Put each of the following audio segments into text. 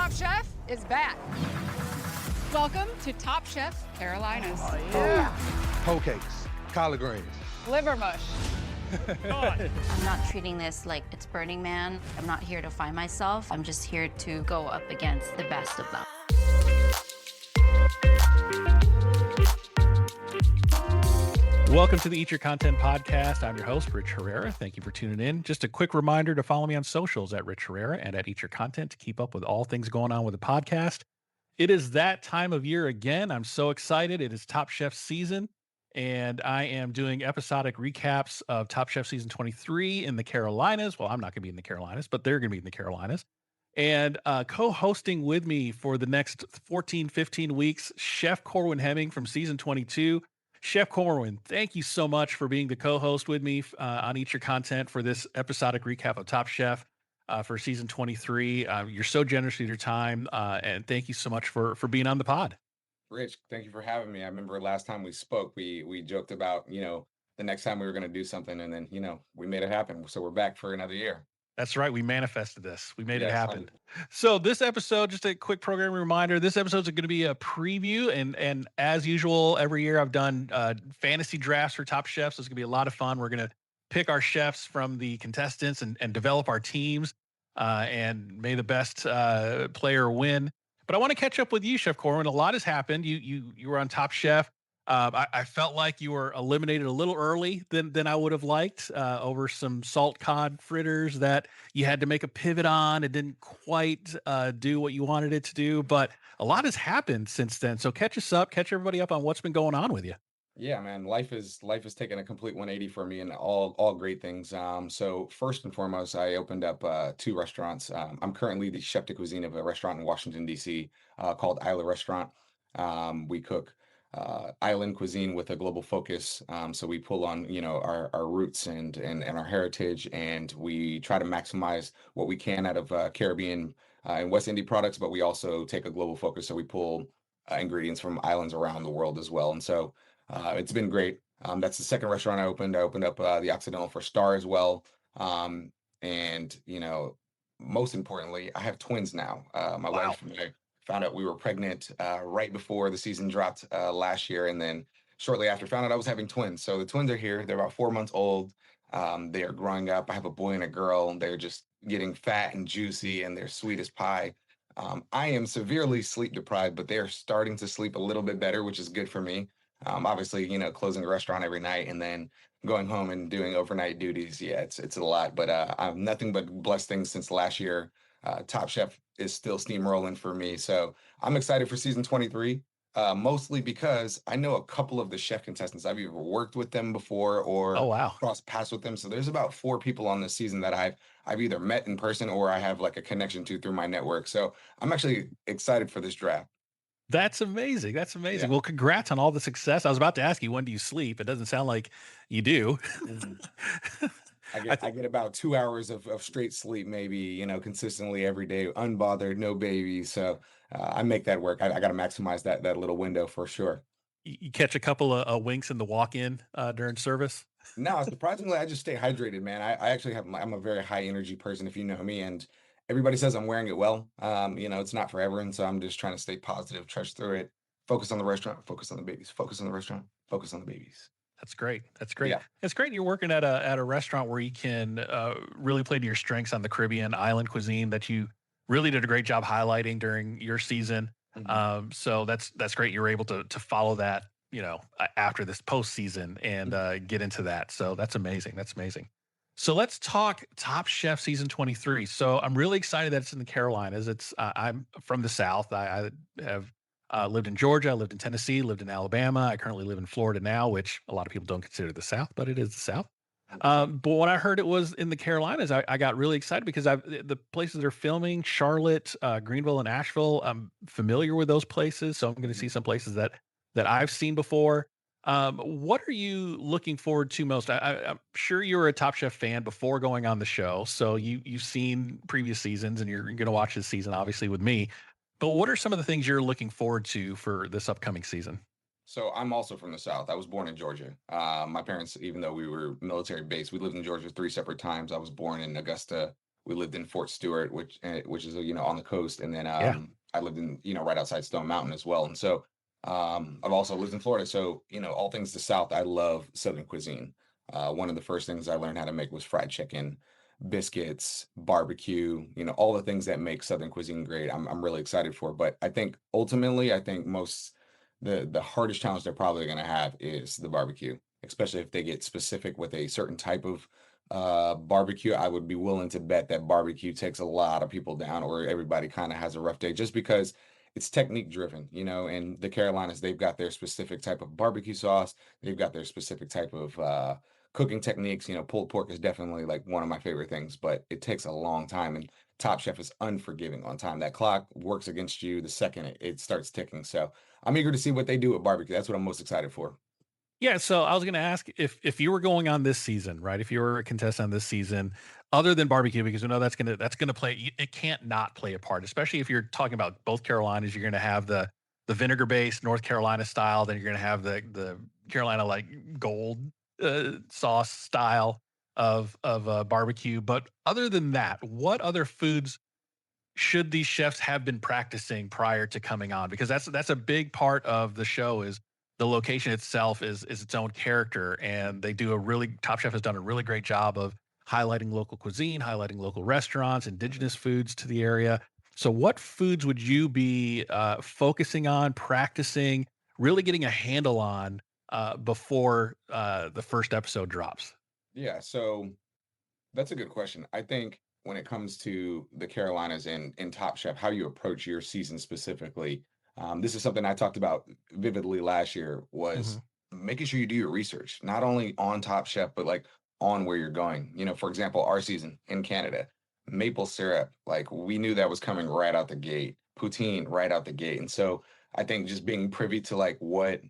Top Chef is back. Welcome to Top Chef Carolinas. Oh, yeah. Hoe cakes, collard greens. Liver mush. I'm not treating this like it's Burning Man. I'm not here to find myself. I'm just here to go up against the best of them. Welcome to the Eat Your Content podcast. I'm your host, Rich Herrera. Thank you for tuning in. Just a quick reminder to follow me on socials at Rich Herrera and at Eat Your Content to keep up with all things going on with the podcast. It is that time of year again. I'm so excited. It is Top Chef season, and I am doing episodic recaps of Top Chef season 23 in the Carolinas. Well, I'm not going to be in the Carolinas, but they're going to be in the Carolinas. And co-hosting with me for the next 14, 15 weeks, Chef Corwin Hemming from season 22. Chef Corwin, thank you so much for being the co-host with me on Eat Your Content for this episodic recap of Top Chef for season 23. You're so generous with your time, and thank you so much for being on the pod. Rich, thank you for having me. I remember last time we spoke, we joked about, the next time we were going to do something, and then, we made it happen. So we're back for another year. That's right. We manifested this. We made it Yes, happen. So this episode, just a quick programming reminder, this episode is going to be a preview. And as usual, every year I've done fantasy drafts for Top Chefs. So it's going to be a lot of fun. We're going to pick our chefs from the contestants and develop our teams. And may the best player win. But I want to catch up with you, Chef Corwin. A lot has happened. You were on Top Chef. I felt like you were eliminated a little early than I would have liked over some salt cod fritters that you had to make a pivot on. It didn't quite do what you wanted it to do, but a lot has happened since then. So catch us up, catch everybody up on what's been going on with you. Yeah, man, life is taking a complete 180 for me, and all great things. So first and foremost, I opened up 2 restaurants. I'm currently the chef de cuisine of a restaurant in Washington, D.C. Called Isla Restaurant. We cook island cuisine with a global focus. So we pull on, our roots and our heritage, and we try to maximize what we can out of Caribbean and West Indian products, but we also take a global focus. So we pull ingredients from islands around the world as well. And so it's been great. That's the second restaurant I opened. I opened up the Occidental for Star as well. And, most importantly, I have twins now. My wife and I found out we were pregnant right before the season dropped last year. And then shortly after, found out I was having twins. So the twins are here. They're about 4 months old. They are growing up. I have a boy and a girl, and they're just getting fat and juicy, and they're sweet as pie. I am severely sleep deprived, but they're starting to sleep a little bit better, which is good for me. Obviously, closing a restaurant every night and then going home and doing overnight duties. Yeah, it's a lot, but I've nothing but blessed things since last year. Top Chef is still steamrolling for me. So I'm excited for season 23, mostly because I know a couple of the chef contestants. I've either worked with them before or Oh, wow. crossed paths with them. So there's about 4 people on this season that I've either met in person or I have like a connection to through my network. So I'm actually excited for this draft. That's amazing. That's amazing. Yeah. Well, congrats on all the success. I was about to ask you, when do you sleep? It doesn't sound like you do. Mhm. I get about 2 hours of straight sleep, maybe, consistently every day, unbothered, no babies. So I make that work. I got to maximize that little window for sure. You catch a couple of winks in the walk-in during service. No, surprisingly, I just stay hydrated, man. I actually I'm a very high energy person, if you know me, and everybody says I'm wearing it well. It's not forever, and so I'm just trying to stay positive, trudge through it, focus on the restaurant, focus on the babies, focus on the restaurant, focus on the babies. That's great. That's great. Yeah. It's great you're working at a restaurant where you can really play to your strengths on the Caribbean island cuisine that you really did a great job highlighting during your season. Mhm. So that's great. You're able to follow that, after this postseason and get into that. So that's amazing. That's amazing. So let's talk Top Chef season 23. So I'm really excited that it's in the Carolinas. I'm from the South. I have lived in Georgia, I lived in Tennessee, lived in Alabama. I currently live in Florida now, which a lot of people don't consider the South, but it is the South. But when I heard it was in the Carolinas, I got really excited because the places they're filming, Charlotte, Greenville, and Asheville, I'm familiar with those places. So I'm going to see some places that I've seen before. What are you looking forward to most? I'm sure you were a Top Chef fan before going on the show, so you've seen previous seasons, and you're going to watch this season, obviously, with me. But what are some of the things you're looking forward to for this upcoming season? So I'm also from the South. I was born in Georgia. My parents, even though we were military based, we lived in Georgia 3 separate times. I was born in Augusta, We lived in Fort Stewart, which is on the coast, and then Yeah. I lived in right outside Stone Mountain as well. And so I've also lived in Florida. So all things the South, I love Southern cuisine. One of the first things I learned how to make was fried chicken, biscuits, barbecue, all the things that make Southern cuisine great. I'm really excited for. But I think ultimately, I think most the hardest challenge they're probably going to have is the barbecue, especially if they get specific with a certain type of barbecue. I would be willing to bet that barbecue takes a lot of people down, or everybody kind of has a rough day, just because it's technique driven, and the Carolinas, they've got their specific type of barbecue sauce. They've got their specific type of cooking techniques. Pulled pork is definitely like one of my favorite things, but it takes a long time. And Top Chef is unforgiving on time. That clock works against you the second it starts ticking. So I'm eager to see what they do with barbecue. That's what I'm most excited for. Yeah, so I was going to ask if you were going on this season, right? If you were a contestant on this season, other than barbecue, because we know that's gonna play. It can't not play a part, especially if you're talking about both Carolinas. You're going to have the vinegar based North Carolina style, then you're going to have the Carolina like gold sauce style of barbecue. But other than that, what other foods should these chefs have been practicing prior to coming on? Because that's a big part of the show. Is the location itself is its own character, and they do a really Top Chef has done a really great job of highlighting local cuisine, highlighting local restaurants, indigenous foods to the area. So what foods would you be focusing on, practicing, really getting a handle on before the first episode drops? Yeah, so that's a good question. I think when it comes to the Carolinas and Top Chef, how you approach your season specifically, this is something I talked about vividly last year, was Hmm. making sure you do your research, not only on Top Chef, but like on where you're going. For example, our season in Canada, maple syrup, like we knew that was coming right out the gate, poutine right out the gate. And so I think just being privy to like what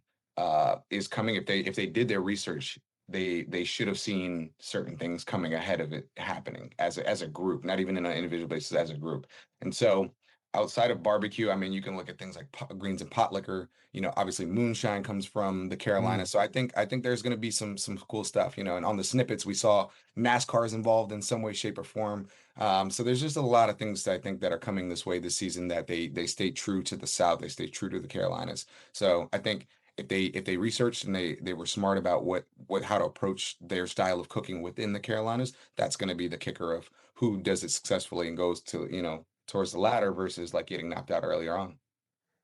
is coming, if they did their research, they should have seen certain things coming ahead of it happening as a group, not even in an individual basis, as a group. And so outside of barbecue, I mean, you can look at things like greens and pot liquor. Obviously moonshine comes from the Mm. Carolinas. So I think there's going to be some cool stuff. And on the snippets we saw NASCAR is involved in some way, shape, or form. So there's just a lot of things that I think that are coming this way this season, that they stay true to the South, they stay true to the Carolinas. So I think if they researched and they were smart about what how to approach their style of cooking within the Carolinas, that's going to be the kicker of who does it successfully and goes to towards the ladder versus like getting knocked out earlier on.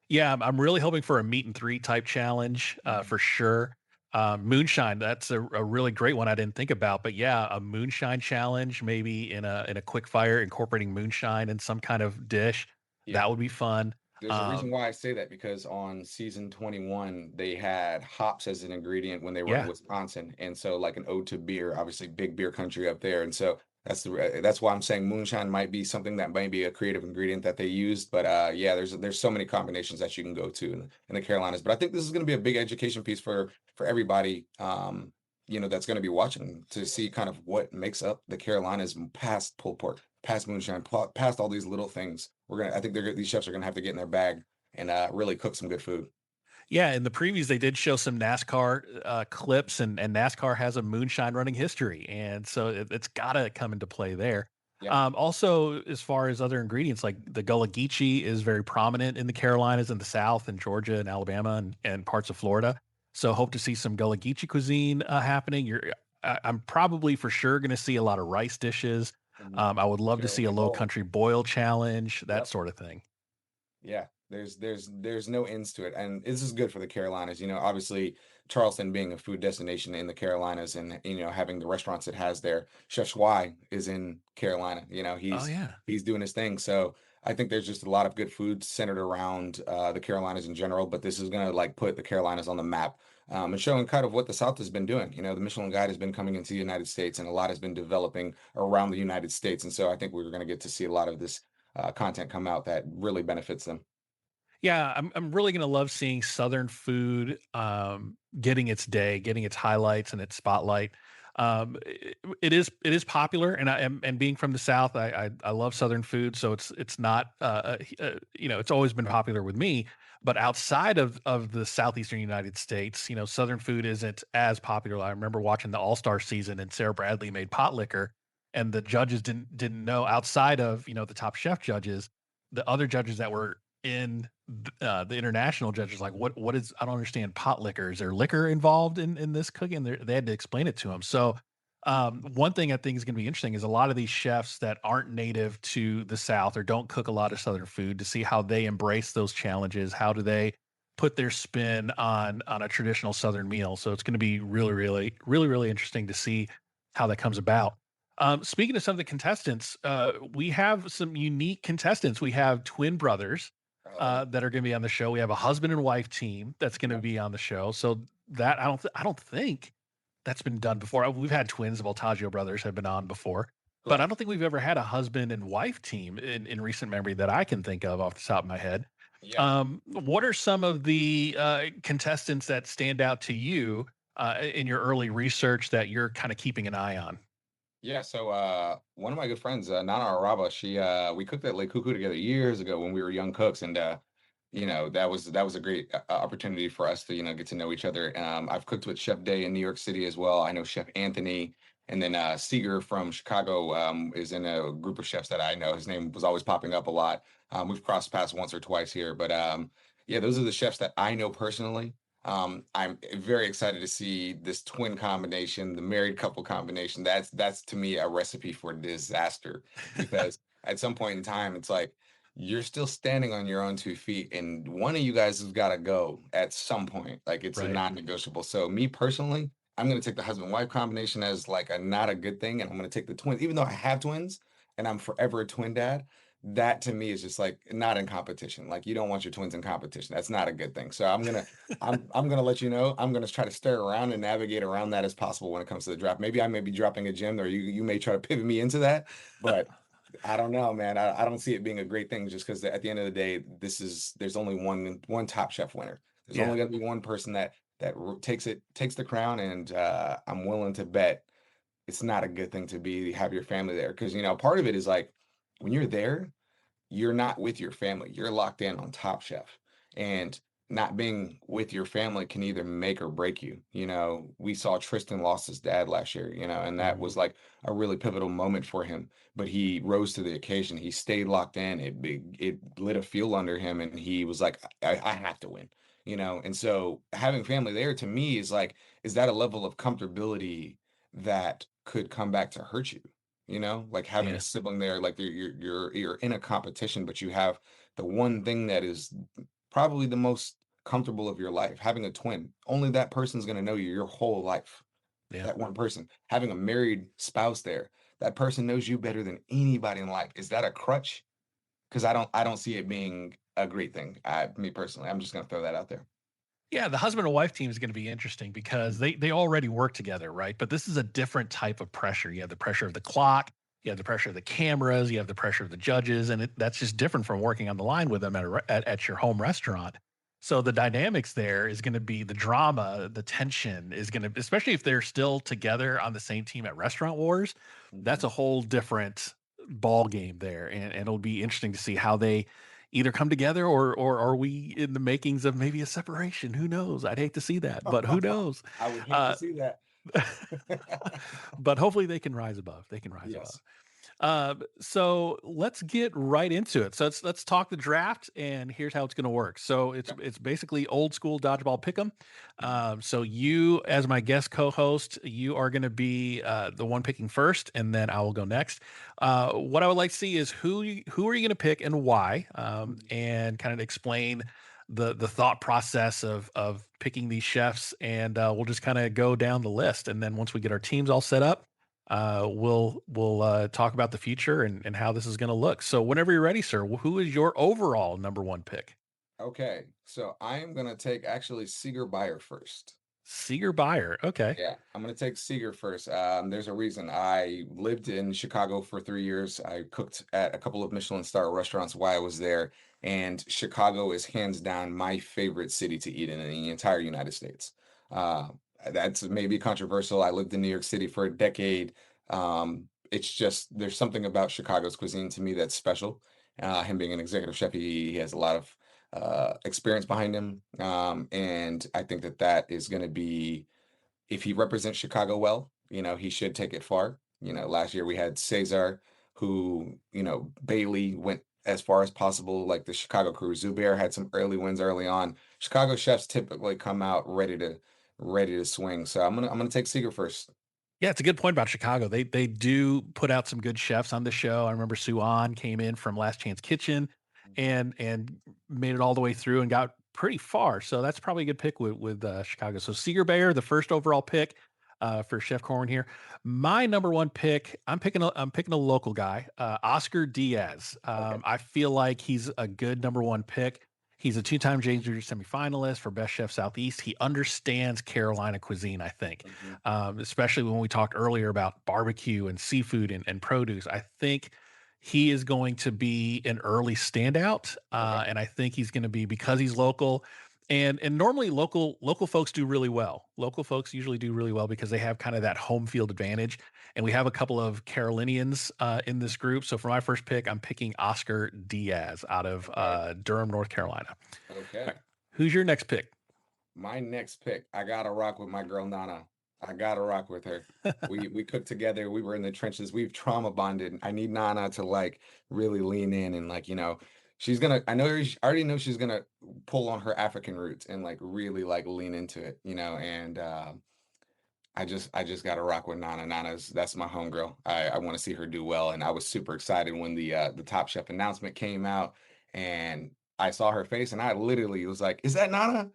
Yeah, I'm really hoping for a meet and three type challenge Mhm. for sure. Moonshine, that's a really great one I didn't think about, but yeah, a moonshine challenge, maybe in a quick fire, incorporating moonshine in some kind of dish. Yeah. That would be fun. There's a reason Um, why I say that, because on season 21, they had hops as an ingredient when they were in yeah. Wisconsin. And so like an ode to beer, obviously big beer country up there. And so that's why I'm saying moonshine might be something that might be a creative ingredient that they used. But yeah, there's so many combinations that you can go to in the Carolinas. But I think this is going to be a big education piece for everybody. That's going to be watching, to see kind of what makes up the Carolinas past pulled pork, past moonshine, past all these little things. I think these chefs are gonna have to get in their bag and really cook some good food. Yeah, in the previews, they did show some NASCAR clips, and NASCAR has a moonshine running history, and so it's got to come into play there. Yeah. Also, as far as other ingredients, like the Gullah Geechee is very prominent in the Carolinas and the South, and Georgia and Alabama and parts of Florida. So hope to see some Gullah Geechee cuisine happening. I'm probably for sure going to see a lot of rice dishes. Mhm. I would love to see a Carolina low bowl. country boil challenge, that Yep. sort of thing. Yeah, there's no ends to it, and this is good for the Carolinas. Obviously Charleston being a food destination in the Carolinas, and having the restaurants it has there. Chef Schwai is in Carolina. Oh He's yeah. he's doing his thing. So I think there's just a lot of good food centered around the Carolinas in general. But this is gonna like put the Carolinas on the map, and showing kind of what the South has been doing. The Michelin Guide has been coming into the United States, and a lot has been developing around the United States. And so I think we're gonna get to see a lot of this content come out that really benefits them. Yeah, I'm really gonna love seeing Southern food getting its day, getting its highlights and its spotlight. It is popular, and being from the South, I love Southern food, so it's not it's always been popular with me. But outside of the southeastern United States, Southern food isn't as popular. I remember watching the All Star season, and Sarah Bradley made pot liquor, and the judges didn't know outside of, you know, the Top Chef judges, the other judges that were in the international judges, like, what is, I don't understand, pot liquor. Is there liquor involved in this cooking? They had to explain it to him. So one thing I think is going to be interesting is a lot of these chefs that aren't native to the South or don't cook a lot of Southern food, to see how they embrace those challenges. How do they put their spin on a traditional Southern meal? So it's going to be really interesting to see how that comes about. Speaking of some of the contestants, we have some unique contestants. We have twin brothers Oh, that are going to be on the show. We have a husband and wife team that's going to yeah. be on the show. So that I don't think that's been done before. We've had twins, the Voltaggio brothers have been on before, but I Correct. don't think we've ever had a husband and wife team in recent memory that I can think of off the top of my head. Yeah. What are some of the contestants that stand out to you in your early research that you're kind of keeping an eye on? Yeah, so one of my good friends, Nana Araba, she we cooked at Lake Cuckoo together years ago when we were young cooks, and that was a great opportunity for us to get to know each other. I've cooked with Chef Day in New York City as well. I know Chef Anthony, and then Seeger from Chicago is in a group of chefs that I know. His name was always popping up a lot. We've crossed paths once or twice here, but yeah, those are the chefs that I know personally. I'm very excited to see this twin combination, the married couple combination. That's to me a recipe for disaster because at some point in time, it's like you're still standing on your own 2 feet, and one of you guys has got to go at some point. Like it's a Right. non-negotiable. So me personally, I'm gonna take the husband-wife combination as like a not a good thing, and I'm gonna take the twins, even though I have twins and I'm forever a twin dad. That to me is just like not in competition. Like you don't want your twins in competition. That's not a good thing. So I'm gonna let you know. I'm gonna try to stir around and navigate around that as possible when it comes to the draft. Maybe I may be dropping a gem, or you may try to pivot me into that, but I don't know, man. I don't see it being a great thing just because at the end of the day, there's only one Top Chef winner. There's Yeah. only gonna be one person that takes the crown, and I'm willing to bet it's not a good thing to be have your family there because part of it is like when you're there you're not with your family. You're locked in on Top Chef. And not being with your family can either make or break you. We saw Tristan lost his dad last year, and that Mhm. was like a really pivotal moment for him. But he rose to the occasion. He stayed locked in. It lit a fuel under him, and he was like, I have to win. And so having family there to me is like, is that a level of comfortability that could come back to hurt you? Like having a Yeah. sibling there, like you're in a competition, but you have the one thing that is probably the most comfortable of your life. Having a twin, only that person's going to know you your whole life. Yeah. That one person. Having a married spouse there, that person knows you better than anybody in life. Is that a crutch? Because I don't see it being a great thing. Me personally, I'm just going to throw that out there. Yeah, the husband and wife team is going to be interesting because they already work together, right? But this is a different type of pressure. You have the pressure of the clock, you have the pressure of the cameras, you have the pressure of the judges, and that's just different from working on the line with them at your home restaurant. So the dynamics there is going to be the drama, the tension is going to, especially if they're still together on the same team at Restaurant Wars. That's Mhm. a whole different ball game there, and it'll be interesting to see how they either come together, or are we in the makings of maybe a separation? Who knows? I'd hate to see that, but who knows? I would hate to Uh, see that. but hopefully they can rise above. They can rise above. Yes. So let's get right into it. So let's talk the draft, and here's how it's going to work. So Okay. it's basically old school dodgeball pick'em. Mhm. So you, as my guest co-host, you are going to be the one picking first, and then I will go next. What I would like to see is who are you going to pick and why, Mhm. and kind of explain the thought process of picking these chefs, and we'll just kind of go down the list, and then once we get our teams all set up, we'll talk about the future and how this is going to look. So whenever you're ready, sir, who is your overall number one pick? Okay, so I am gonna take actually Seeger Buyer first. Seeger Buyer. Okay. Yeah, I'm gonna take Seeger first. There's a reason. I lived in Chicago for 3 years. I cooked at a couple of Michelin star restaurants while I was there, and Chicago is hands down my favorite city to eat in the entire United States. Uh, that's maybe controversial. I lived in New York City for a decade. It's just there's something about Chicago's cuisine to me that's special. Him being an executive chef, he has a lot of experience behind him, and I think that is going to be if he represents Chicago well, he should take it far. Last year we had Cesar, who, Bailey went as far as possible, like the Chicago crew. Zubair had some early wins early on. Chicago chefs typically come out ready to swing. So I'm gonna take Seeger first. Yeah, it's a good point about Chicago. They do put out some good chefs on the show. I remember Suan came in from Last Chance Kitchen Mhm. and made it all the way through and got pretty far. So that's probably a good pick with Chicago. So Seeger Bayer, the first overall pick for Chef Corwin here. My number one pick, I'm picking a local guy, Oscar Diaz. Okay. I feel like he's a good number one pick. He's a two-time James Beard semifinalist for Best Chef Southeast. He understands Carolina cuisine, I think, Mhm. especially when we talked earlier about barbecue and seafood and produce. I think he is going to be an early standout, Okay. and I think he's going to be because he's local. And normally local folks do really well. Local folks usually do really well because they have kind of that home field advantage. And we have a couple of Carolinians in this group. So for my first pick, I'm picking Oscar Diaz out of Okay. Durham, North Carolina. All Okay. right, who's your next pick? My next pick, I gotta rock with my girl Nana. I gotta rock with her. We cooked together. We were in the trenches. We've trauma bonded. I need Nana to like really lean in and like, she's gonna. I already know she's gonna pull on her African roots and like really like lean into it. And I just gotta rock with Nana. That's my homegirl. I want to see her do well, and I was super excited when the Top Chef announcement came out, and I saw her face, and I literally was like, "Is that Nana?"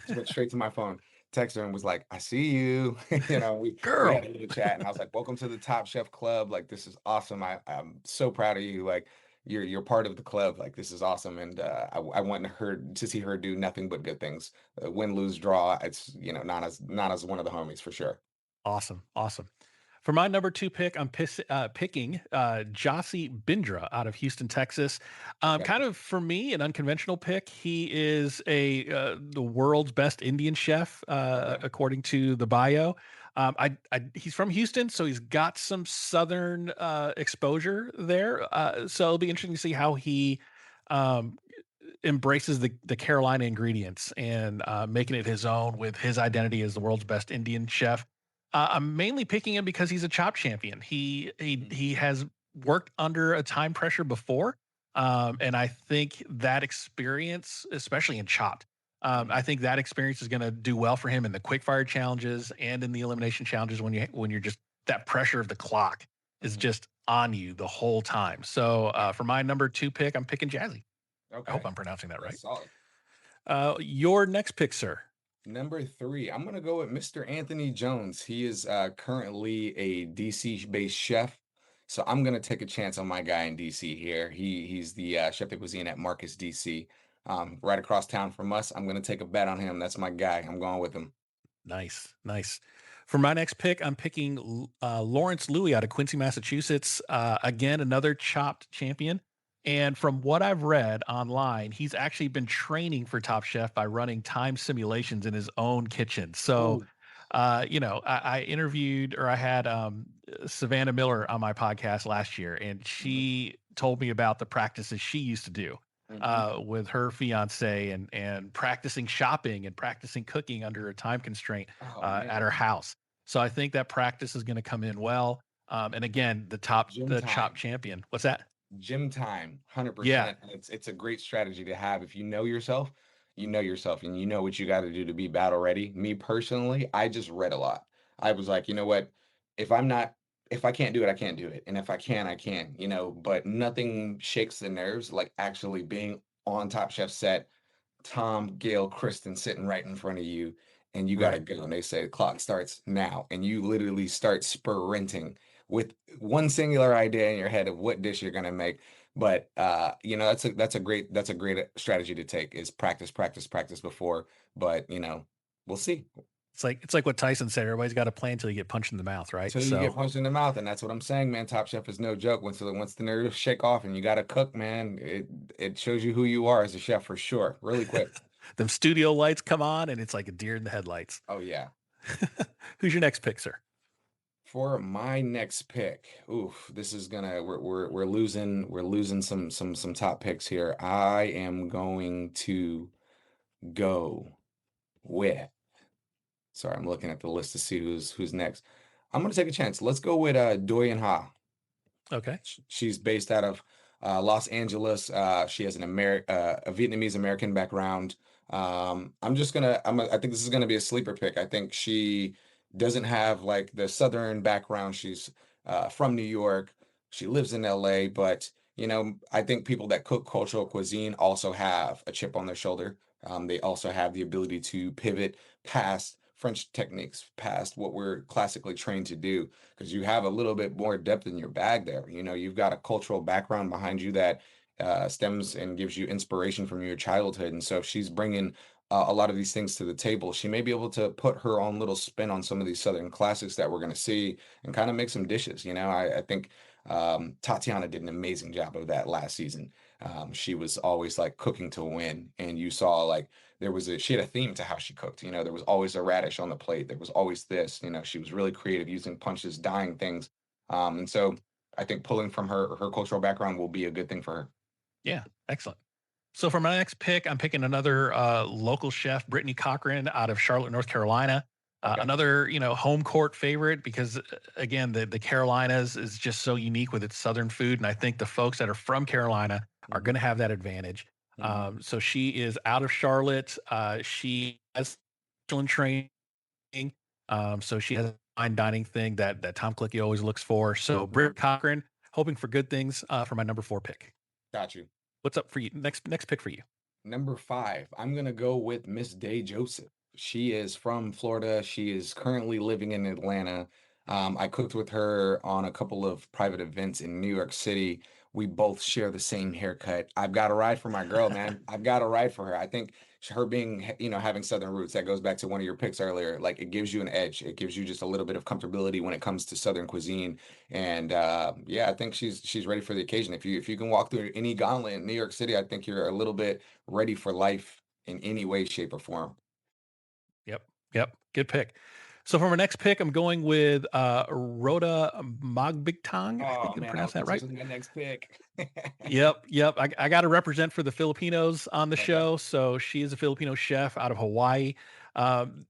Just went straight to my phone, texted her, and was like, "I see you." We Girl. had a little chat, and I was like, "Welcome to the Top Chef Club. Like, this is awesome. I'm so proud of you. Like, you're part of the club. Like, this is awesome." And I want her to see her do nothing but good things. Win, lose, draw. It's Nana's one of the homies for sure. Awesome. Awesome. For my number two pick, picking Jossie Bindra out of Houston, Texas. Okay. Kind of for me, an unconventional pick. He is the world's best Indian chef, Okay. according to the bio. He's from Houston, so he's got some southern exposure there. So it'll be interesting to see how he um, embraces the Carolina ingredients and making it his own with his identity as the world's best Indian chef. I'm mainly picking him because he's a chop champion. He has worked under a time pressure before, and I think that experience, especially in chopped, Mhm. I think that experience is going to do well for him in the quick fire challenges and in the elimination challenges when you're just that pressure of the clock is Mhm. just on you the whole time. So for my number two pick, I'm picking Jazzy. I hope Okay. I'm pronouncing that right. That's solid. Your next pick, sir. Number three, I'm gonna go with Mr. Anthony Jones. He is currently a DC-based chef, so I'm gonna take a chance on my guy in DC here. He's the chef de cuisine at Marcus DC, right across town from us. I'm gonna take a bet on him. That's my guy. I'm going with him. Nice, nice. For my next pick, I'm picking Lawrence Louie out of Quincy, Massachusetts. Again, another chopped champion. And from what I've read online, he's actually been training for Top Chef by running time simulations in his own kitchen. So, Ooh. I interviewed or I had Savannah Miller on my podcast last year, and Mhm. she told me about the practices she used to do Mhm. with her fiance and practicing shopping and practicing cooking under a time constraint Oh at her man, house. So I think that practice is going to come in well. And again, gym the chop time. champion. What's that? Gym time, Yeah, 100%. It's a great strategy to have. If you know yourself and you know what you got to do to be battle ready. Me personally, I just read a lot. I was like, you know what? If I'm not, if I can't do it, I can't do it. And if I can, I can, but nothing shakes the nerves like actually being on Top Chef set, Tom, Gail, Kristen sitting right in front of you, and you gotta right. go. And they say the clock starts now, and you literally start sprinting with one singular idea in your head of what dish you're gonna make. But that's a great strategy to take is practice, practice, practice before. But we'll see. It's like what Tyson said. Everybody's got a plan until you get punched in the mouth, right? Until you get So punched in the mouth, and that's what I'm saying, man. Top Chef is no joke. Once the nerves shake off and you gotta cook, man, it shows you who you are as a chef for sure, really quick. them studio lights come on, and it's like a deer in the headlights. Oh yeah. Who's your next pick, sir? For my next pick, oof, this is gonna we're losing some top picks here. I am going to go with. Sorry, I'm looking at the list to see who's next. I'm gonna take a chance. Let's go with Doyen Ha. Okay. She's based out of Los Angeles. She has a Vietnamese American background. I think this is gonna be a sleeper pick. I think she doesn't have like the Southern background. She's from New York. She lives in LA, but I think people that cook cultural cuisine also have a chip on their shoulder. They also have the ability to pivot past French techniques, past what we're classically trained to do, because you have a little bit more depth in your bag there. You've got a cultural background behind you that stems and gives you inspiration from your childhood. And so if she's bringing a lot of these things to the table, she may be able to put her own little spin on some of these Southern classics that we're going to see and kind of make some dishes. I think Tatiana did an amazing job of that last season. She was always like cooking to win, and you saw like she had a theme to how she cooked. There was always a radish on the plate. There was always this. She was really creative using punches, dyeing things. And so I think pulling from her cultural background will be a good thing for her. Yeah, excellent. So for my next pick, I'm picking another local chef, Brittany Cochran, out of Charlotte, North Carolina. Okay. Another, home court favorite because, again, the Carolinas is just so unique with its Southern food, and I think the folks that are from Carolina are going to have that advantage. So she is out of Charlotte. She has excellent training. So she has a fine dining thing that Tom Clicky always looks for. So Britt Cochran, hoping for good things for my number 4 pick. Got you. What's up for you? Next pick for you. Number 5, I'm gonna go with Miss Day Joseph. She is from Florida. She is currently living in Atlanta. I cooked with her on a couple of private events in New York City. We both share the same haircut. I've got a ride for my girl, man. I've got a ride for her. I think her being, having Southern roots, that goes back to one of your picks earlier. Like it gives you an edge. It gives you just a little bit of comfortability when it comes to Southern cuisine. And yeah, I think she's ready for the occasion. If you can walk through any gauntlet in New York City, I think you're a little bit ready for life in any way, shape, or form. Yep. Good pick. So for my next pick, I'm going with Rhoda Magbigtong. I think I pronounced that right. My next pick. Yep. I got to represent for the Filipinos on the Okay. show. So she is a Filipino chef out of Hawaii.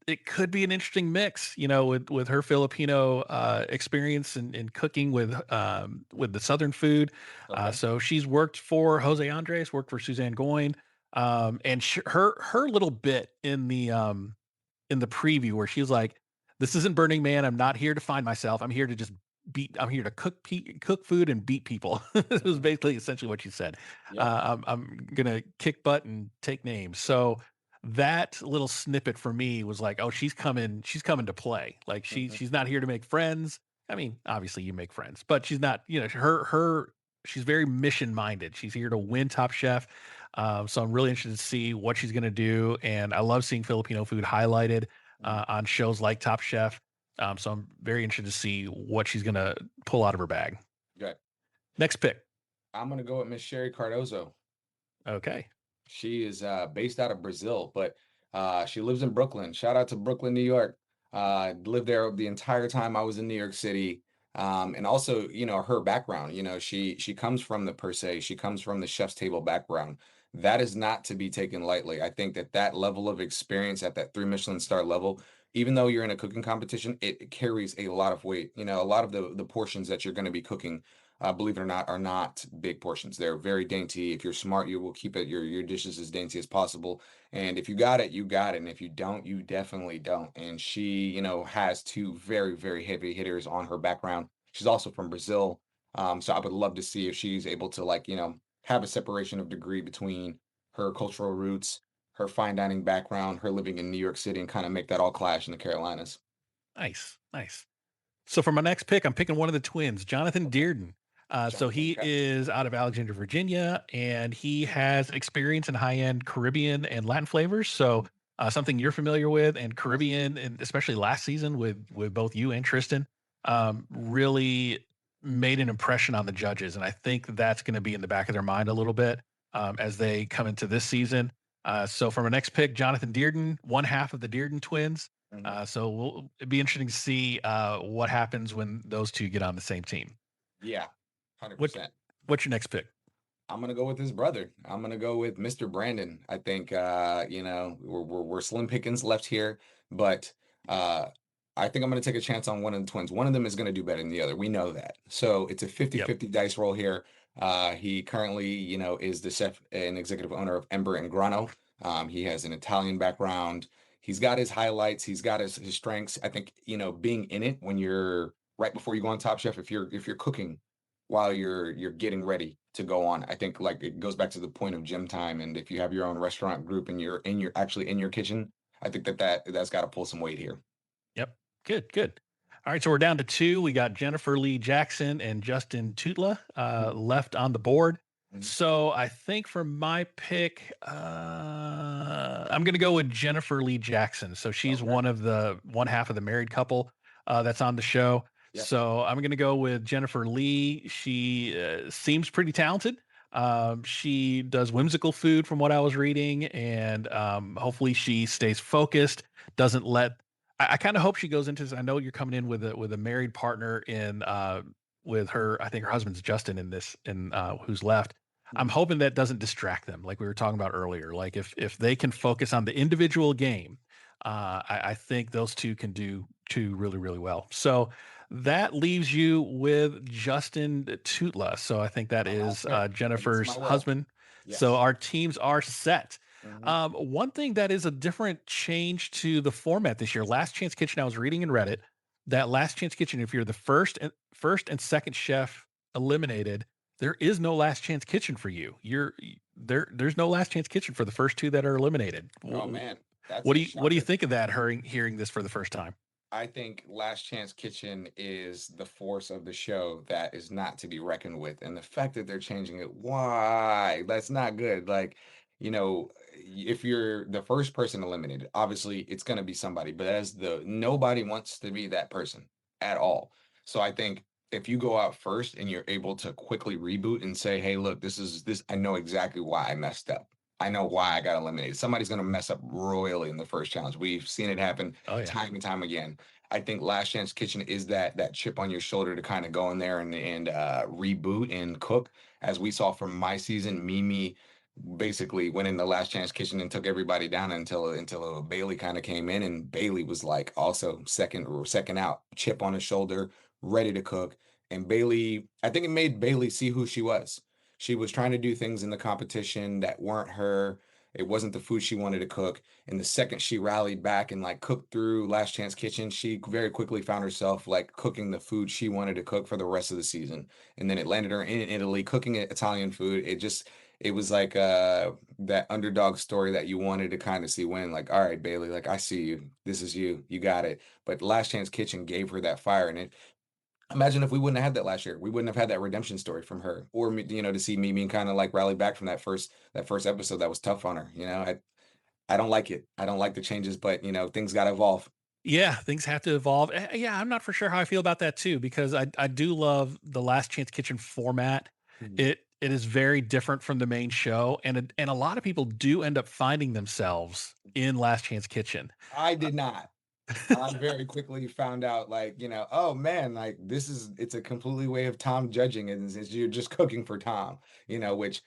It could be an interesting mix, with her Filipino experience in cooking with the Southern food. Okay. So she's worked for Jose Andres, worked for Suzanne Goin, and her little bit in the preview where she's like, "This isn't Burning Man. I'm not here to find myself. I'm here to just I'm here to cook food and beat people." It was basically essentially what she said. Yeah. I'm gonna kick butt and take names. So that little snippet for me was like, oh, she's coming to play. Like she's not here to make friends. I mean, obviously you make friends, but she's not, she's very mission minded. She's here to win Top Chef. So I'm really interested to see what she's going to do. And I love seeing Filipino food highlighted on shows like Top Chef. So I'm very interested to see what she's going to pull out of her bag. Good. Next pick. I'm gonna go with Miss Sherry Cardozo. Okay. She is based out of Brazil, but she lives in Brooklyn. Shout out to Brooklyn, New York. Lived there the entire time I was in New York City. And also, her background, she comes from the per se, she comes from the chef's table background. That is not to be taken lightly. I think that level of experience at that 3 Michelin star level, even though you're in a cooking competition, it carries a lot of weight. A lot of the portions that you're going to be cooking, believe it or not, are not big portions. They're very dainty. If you're smart, you will keep your dishes as dainty as possible. And if you got it, you got it. And if you don't, you definitely don't. And she, has 2 very, very heavy hitters on her background. She's also from Brazil. So I would love to see if she's able to have a separation of degree between her cultural roots, her fine dining background, her living in New York City, and kind of make that all clash in the Carolinas. Nice. So for my next pick, I'm picking one of the twins, Jonathan Dearden. So he is out of Alexandria, Virginia, and he has experience in high-end Caribbean and Latin flavors. So something you're familiar with, and Caribbean, and especially last season with both you and Tristan, really made an impression on the judges. And I think that's going to be in the back of their mind a little bit as they come into this season. So for my next pick, Jonathan Dearden, one half of the Dearden twins. So it'd be interesting to see what happens when those two get on the same team. Yeah, 100%. What's your next pick? I'm gonna go with his brother. I'm gonna go with Mr. Brandon. I think we're slim pickings left here, but I think I'm going to take a chance on one of the twins. One of them is going to do better than the other. We know that. So it's a 50-50 dice roll here. He currently, is the chef and executive owner of Ember and Grano. He has an Italian background. He's got his highlights. He's got his strengths. I think, being in it when you're right before you go on Top Chef, if you're cooking while you're getting ready to go on, I think like it goes back to the point of gym time. And if you have your own restaurant group and you're actually in your kitchen, I think that's got to pull some weight here. Yep. Good, good. All right, so we're down to two. We got Jennifer Lee Jackson and Justin Tutla left on the board. Mhm. So I think for my pick, I'm going to go with Jennifer Lee Jackson. So she's Okay. one half of the married couple that's on the show. Yep. So I'm going to go with Jennifer Lee. She seems pretty talented. She does whimsical food from what I was reading, and hopefully she stays focused, doesn't let I kind of hope she goes into this. I know you're coming in with a married partner in with her. I think her husband's Justin in this, and who's left. I'm hoping that doesn't distract them, like we were talking about earlier. Like if they can focus on the individual game, I think those two can do really really well. So that leaves you with Justin Tutla. So I think that is fair. Against Jennifer's my will. husband. Yes. So our teams are set. Mhm. One thing that is a different change to the format this year, Last Chance Kitchen, I was reading in Reddit that Last Chance Kitchen, if you're the first and second chef eliminated, there is no Last Chance Kitchen for you. There's no Last Chance Kitchen for the first two that are eliminated. Oh man, that's What a do you shocker. think of that? Hearing this for the first time? I think Last Chance Kitchen is the force of the show that is not to be reckoned with. And the fact that they're changing it, why? That's not good. Like, if you're the first person eliminated, obviously it's going to be somebody, but nobody wants to be that person at all. So I think if you go out first and you're able to quickly reboot and say, hey, look, I know exactly why I messed up. I know why I got eliminated. Somebody's going to mess up royally in the first challenge. We've seen it happen Oh yeah. time and time again. I think Last Chance Kitchen is that chip on your shoulder to kind of go in there and reboot and cook. As we saw from my season, Mimi basically went in the Last Chance Kitchen and took everybody down until Bailey kind of came in, and Bailey was like also second out, chip on his shoulder, ready to cook. And Bailey, I think it made Bailey see who she was. She was trying to do things in the competition that weren't her. It wasn't the food she wanted to cook. And the second she rallied back and like cooked through Last Chance Kitchen, she very quickly found herself like cooking the food she wanted to cook for the rest of the season. And then it landed her in Italy cooking Italian food. It was like that underdog story that you wanted to kind of see win. Like, all right, Bailey, like I see you. This is you. You got it. But Last Chance Kitchen gave her that fire, and imagine if we wouldn't have had that last year. We wouldn't have had that redemption story from her, or to see Mimi kind of like rally back from that first episode that was tough on her. I don't like it. I don't like the changes, but things got to evolve. Yeah, things have to evolve. Yeah, I'm not for sure how I feel about that too, because I do love the Last Chance Kitchen format. It is very different from the main show, and a lot of people do end up finding themselves in Last Chance Kitchen. I did not. I very quickly found out, like, oh man, like it's a completely way of Tom judging, and you're just cooking for Tom, which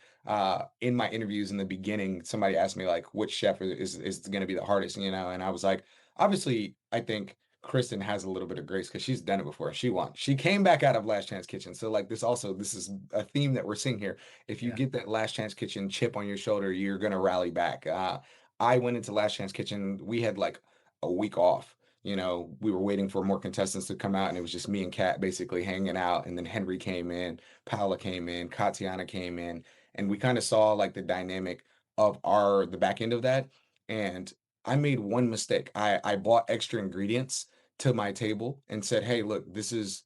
in my interviews in the beginning, somebody asked me like, which chef is going to be the hardest, and I was like, obviously, I think Kristen has a little bit of grace because she's done it before. She won. She came back out of Last Chance Kitchen. So like this is a theme that we're seeing here. If you get that Last Chance Kitchen chip on your shoulder, you're gonna rally back. I went into Last Chance Kitchen. We had like a week off. We were waiting for more contestants to come out, and it was just me and Kat basically hanging out. And then Henry came in, Paola came in, Katiana came in, and we kind of saw like the dynamic of the back end of that. And I made one mistake. I bought extra ingredients to my table and said, "Hey, look, this is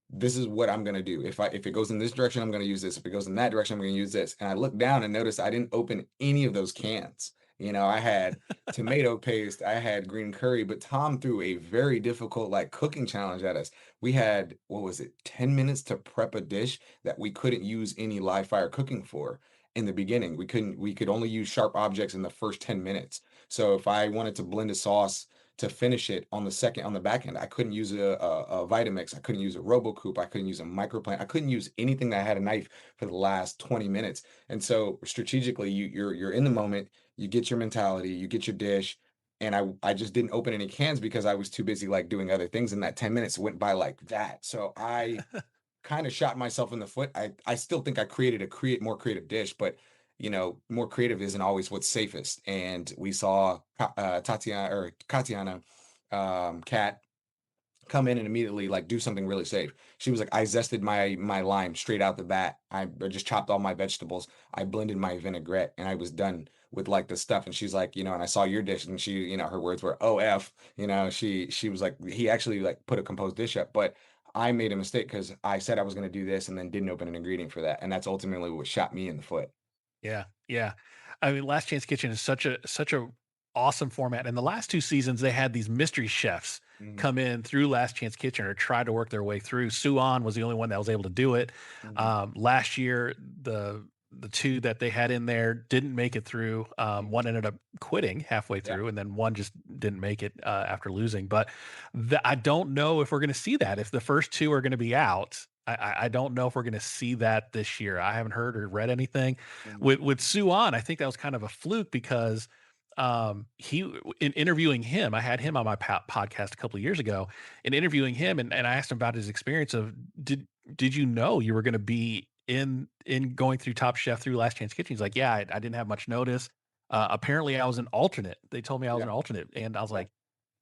what I'm gonna do. If it goes in this direction, I'm gonna use this. If it goes in that direction, I'm gonna use this." And I looked down and noticed I didn't open any of those cans. I had tomato paste, I had green curry, but Tom threw a very difficult like cooking challenge at us. We had, what was it, 10 minutes to prep a dish that we couldn't use any live fire cooking for in the beginning. We could only use sharp objects in the first 10 minutes. So if I wanted to blend a sauce to finish it on the back end, I couldn't use a Vitamix, I couldn't use a RoboCoupe, I couldn't use a microplane, I couldn't use anything that had a knife for the last 20 minutes. And so strategically, you're in the moment, you get your mentality, you get your dish, and I just didn't open any cans because I was too busy like doing other things, and that 10 minutes went by like that. So I kind of shot myself in the foot. I still think I created a more creative dish, but more creative isn't always what's safest. And we saw Tatiana, Kat, come in and immediately like do something really safe. She was like, I zested my lime straight out the bat. I just chopped all my vegetables. I blended my vinaigrette, and I was done with like the stuff. And she's like, and I saw your dish, and she, her words were, "Oh F," she was like, he actually like put a composed dish up, but I made a mistake because I said I was going to do this and then didn't open an ingredient for that. And that's ultimately what shot me in the foot. Yeah, yeah. I mean, Last Chance Kitchen is such a awesome format. And the last 2 seasons, they had these mystery chefs Mhm, come in through Last Chance Kitchen or try to work their way through. Suan was the only one that was able to do it. mhm, Last year, the 2 that they had in there didn't make it through. One ended up quitting halfway yeah. through, and then one just didn't make it after losing. But I don't know if we're going to see that. If the first 2 are going to be out, I don't know if we're going to see that this year. I haven't heard or read anything Mhm, with Suan. I think that was kind of a fluke because he in interviewing him, I had him on my podcast a couple of years ago, in interviewing him, and I asked him about his experience of did you know you were going to be in going through Top Chef through Last Chance Kitchen? He's like, yeah, I didn't have much notice. Apparently, I was an alternate. They told me I was yeah. an alternate, and I was Yeah. like,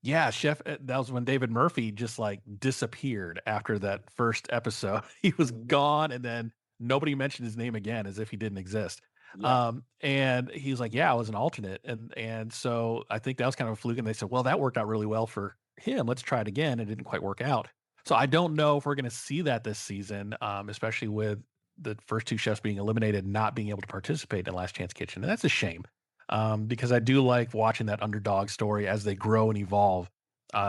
yeah, chef. That was when David Murphy just like disappeared after that first episode. He was Mhm, gone, and then nobody mentioned his name again, as if he didn't exist. yeah. And he was like, "Yeah, I was an alternate," and so I think that was kind of a fluke. And they said, "Well, that worked out really well for him. Let's try it again." It didn't quite work out. So I don't know if we're going to see that this season, especially with the first 2 chefs being eliminated, and not being able to participate in Last Chance Kitchen, and that's a shame because I do like watching that underdog story as they grow and evolve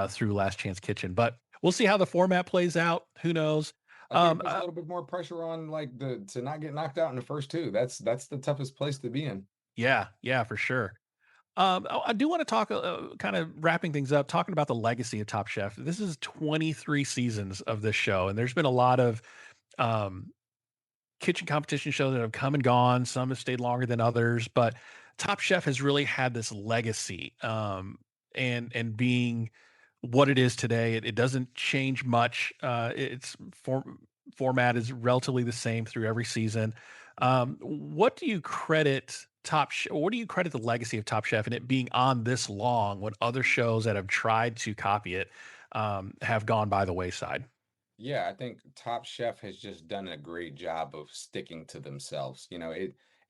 through Last Chance Kitchen. But we'll see how the format plays out. Who knows? I think it Um, puts a uh, little bit more pressure on like the to not get knocked out in the first 2. That's the toughest place to be in. yeah, yeah, for sure. I do want to talk, kind of wrapping things up, talking about the legacy of Top Chef. This is 23 seasons of this show, and there's been a lot of um, kitchen competition shows that have come and gone. Some have stayed longer than others, but Top Chef has really had this legacy, and being what it is today. It doesn't change much. Its format is relatively the same through every season. What do you credit What do you credit the legacy of Top Chef and it being on this long when other shows that have tried to copy it have gone by the wayside? Yeah, I think Top Chef has just done a great job of sticking to themselves.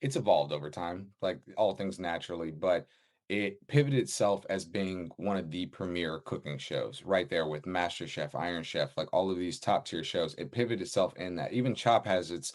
It's evolved over time, like all things naturally, but it pivoted itself as being one of the premier cooking shows, right there with Master Chef, Iron Chef, like all of these top tier shows. It pivoted itself in that. Even Chop has its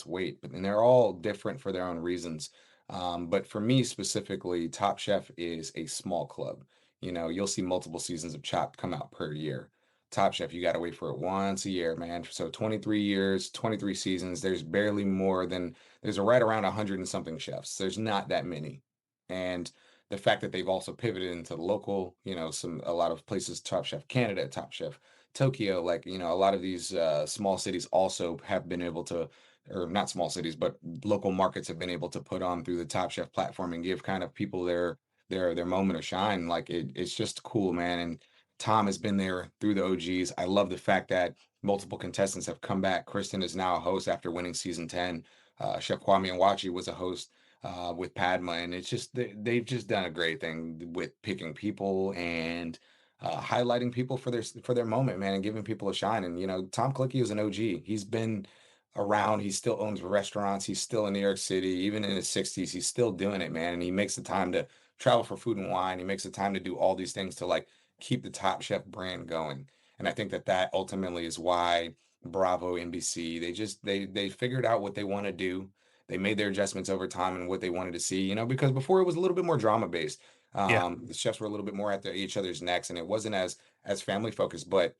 weight, but then they're all different for their own reasons. But for me specifically, Top Chef is a small club. You'll see multiple seasons of Chop come out per year. Top Chef, you got to wait for it once a year, man. So 23 years, 23 seasons. There's right around 100 and something chefs. There's not that many. And the fact that they've also pivoted into the local, a lot of places, Top Chef Canada, Top Chef Tokyo, like, a lot of these small cities also have been able to, or not small cities, but local markets have been able to put on through the Top Chef platform and give kind of people their moment of shine. Like it's just cool, man. And Tom has been there through the OGs. I love the fact that multiple contestants have come back. Kristen is now a host after winning season 10. Chef Kwame Nwachi was a host with Padma, and it's just they've just done a great thing with picking people and highlighting people for their moment, man, and giving people a shine. And Tom Clicky is an OG. He's been around. He still owns restaurants. He's still in New York City, even in his 60s. He's still doing it, man. And he makes the time to travel for food and wine. He makes the time to do all these things to like keep the Top Chef brand going. And I think that ultimately is why Bravo, NBC, they figured out what they want to do. They made their adjustments over time and what they wanted to see, because before it was a little bit more drama based. Yeah, The chefs were a little bit more at each other's necks, and it wasn't as family focused. But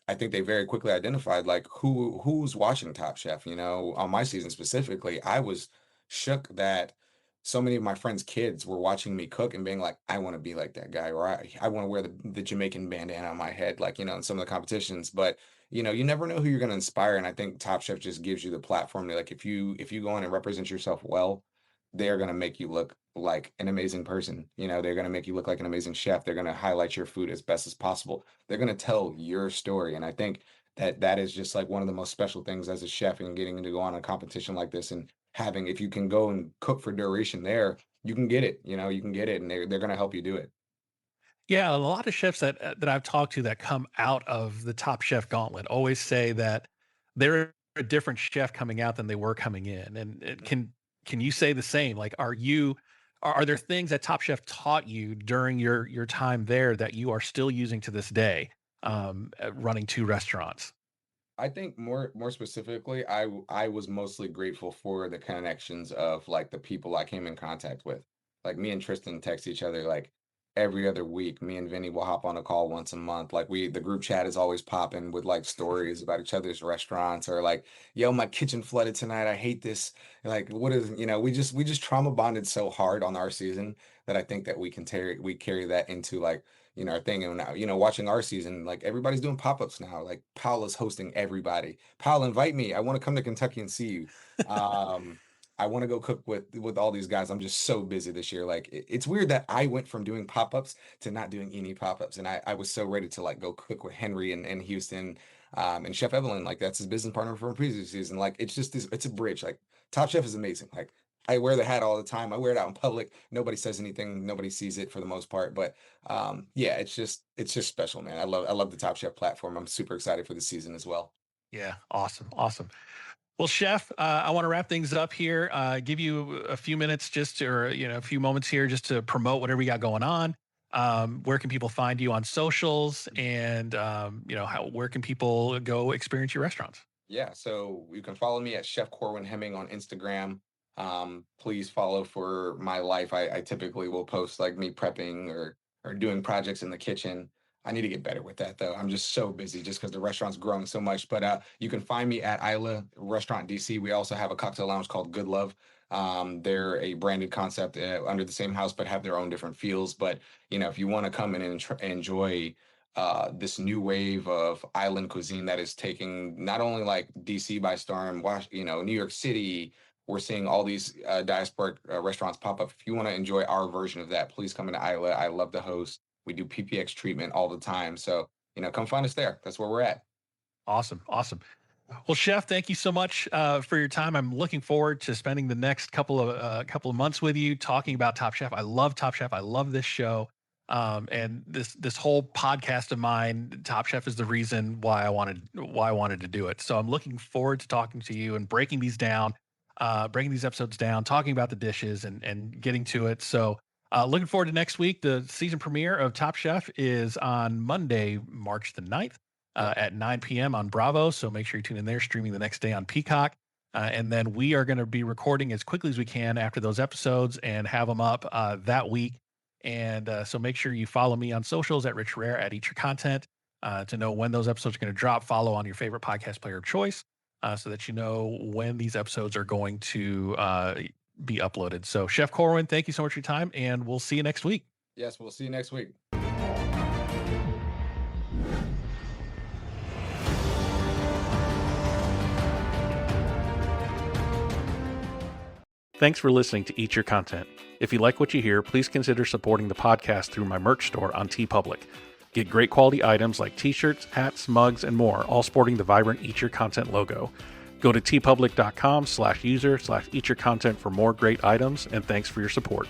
I think they very quickly identified like who's watching Top Chef. On my season specifically, I was shook that so many of my friends' kids were watching me cook and being like, I want to be like that guy, or I want to wear the Jamaican bandana on my head, like, in some of the competitions. But, you never know who you're going to inspire. And I think Top Chef just gives you the platform to like, if you go on and represent yourself well, they're going to make you look like an amazing person. They're going to make you look like an amazing chef. They're going to highlight your food as best as possible. They're going to tell your story. And I think that is just like one of the most special things as a chef, and getting to go on a competition like this, and having, if you can go and cook for duration there, you can get it, you can get it, and they're going to help you do it. Yeah, a lot of chefs that I've talked to that come out of the Top Chef gauntlet always say that they're a different chef coming out than they were coming in. And can you say the same? Like, are there things that Top Chef taught you during your time there that you are still using to this day, running two restaurants? I think more specifically, I was mostly grateful for the connections of like the people I came in contact with. Like me and Tristan text each other like every other week. Me and Vinny will hop on a call once a month. Like the group chat is always popping with like stories about each other's restaurants, or like, yo, my kitchen flooded tonight. I hate this. Like, what is, we just trauma bonded so hard on our season that I think that we carry that into like, our thing. And now, watching our season, like everybody's doing pop-ups now. Like Paula's hosting everybody. Paula, invite me. I want to come to Kentucky and see you. Um, I want to go cook with all these guys. I'm just so busy this year. Like it's weird that I went from doing pop-ups to not doing any pop-ups. And I was so ready to like go cook with Henry and Houston, and Chef Evelyn. Like that's his business partner from previous season. Like it's just this, it's a bridge. Like Top Chef is amazing. Like I wear the hat all the time. I wear it out in public. Nobody says anything. Nobody sees it for the most part. But yeah, it's just special, man. I love the Top Chef platform. I'm super excited for the season as well. Yeah, awesome, awesome. Well, Chef, I want to wrap things up here. Give you a few minutes or a few moments here just to promote whatever we got going on. Where can people find you on socials, and where can people go experience your restaurants? Yeah, so you can follow me at Chef Corwin Hemming on Instagram. Please follow for my life. I typically will post like me prepping or doing projects in the kitchen. I need to get better with that though. I'm just so busy just because the restaurant's growing so much. But you can find me at Isla Restaurant DC. We also have a cocktail lounge called Good Love. They're a branded concept under the same house, but have their own different feels. But if you want to come in and enjoy this new wave of island cuisine that is taking not only like DC by storm, New York City. We're seeing all these diasporic restaurants pop up. If you want to enjoy our version of that, please come into Isla. I love the host. We do PPX treatment all the time. So, come find us there. That's where we're at. Awesome, awesome. Well, Chef, thank you so much for your time. I'm looking forward to spending the next couple of months with you talking about Top Chef. I love Top Chef. I love this show, and this whole podcast of mine. Top Chef is the reason why I wanted to do it. So I'm looking forward to talking to you and breaking these episodes down, talking about the dishes and getting to it. So looking forward to next week. The season premiere of Top Chef is on Monday, March the 9th. At 9 p.m. on Bravo. So make sure you tune in there, streaming the next day on Peacock. And then we are going to be recording as quickly as we can after those episodes and have them up that week. And so make sure you follow me on socials at Rich Rare, at Eat Your Content, to know when those episodes are going to drop. Follow on your favorite podcast player of choice so that you know when these episodes are going to be uploaded. So Chef Corwin, thank you so much for your time, and we'll see you next week. Yes, we'll see you next week. Thanks for listening to Eat Your Content. If you like what you hear, please consider supporting the podcast through my merch store on TeePublic. Get great quality items like t-shirts, hats, mugs, and more, all sporting the vibrant Eat Your Content logo. Go to teepublic.com/user/eatyourcontent for more great items, and thanks for your support.